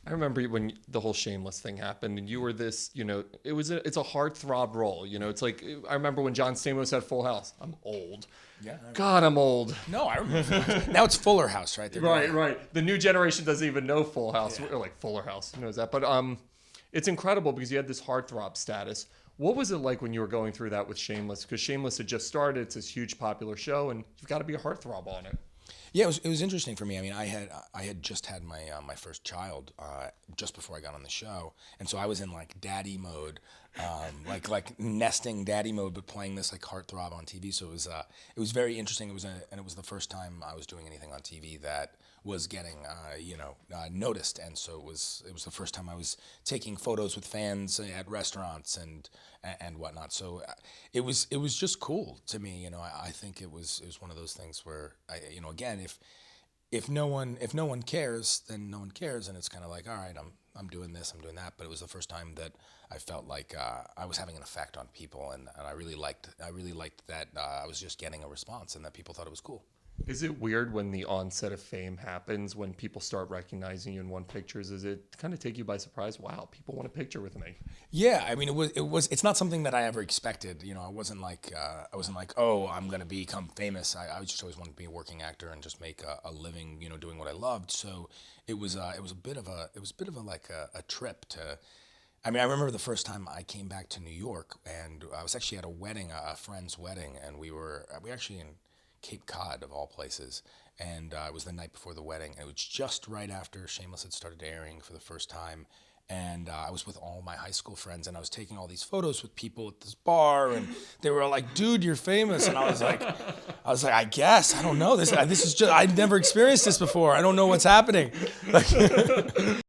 I remember when the whole Shameless thing happened, and you were this, it's a heartthrob role. It's like I remember when John Stamos had Full House. I'm old. Yeah. God, I'm old. No, I remember. Now it's Fuller House, right? Right. The new generation doesn't even know Full House, or like Fuller House. Who knows that? But it's incredible because you had this heartthrob status. What was it like when you were going through that with Shameless? Because Shameless had just started. It's this huge popular show, and you've got to be a heartthrob on it. Yeah, it was interesting for me. I mean, I had just had my first child just before I got on the show, and so I was in like daddy mode, like nesting daddy mode, but playing this like heartthrob on TV. So it was very interesting. And it was the first time I was doing anything on TV that was getting noticed, and so it was the first time I was taking photos with fans at restaurants and whatnot. So it was just cool to me. I think it was one of those things where again, if no one cares, then no one cares, and it's kind of like, all right, I'm doing this, I'm doing that. But it was the first time that I felt like I was having an effect on people, and I really liked that I was just getting a response, and that people thought it was cool. Is it weird when the onset of fame happens, when people start recognizing you in one pictures? Does it kind of take you by surprise? Wow, people want a picture with me. Yeah, I mean, it's not something that I ever expected. I wasn't like, oh, I'm gonna become famous. I just always wanted to be a working actor and just make a living, doing what I loved. So it was a bit of a trip to. I mean, I remember the first time I came back to New York, and I was actually at a wedding, a friend's wedding, and we actually in Cape Cod of all places, and it was the night before the wedding. It was just right after Shameless had started airing for the first time, and I was with all my high school friends, and I was taking all these photos with people at this bar, and they were like, "Dude, you're famous," and I was like, I guess I don't know this. This is just I'd never experienced this before. I don't know what's happening. Like,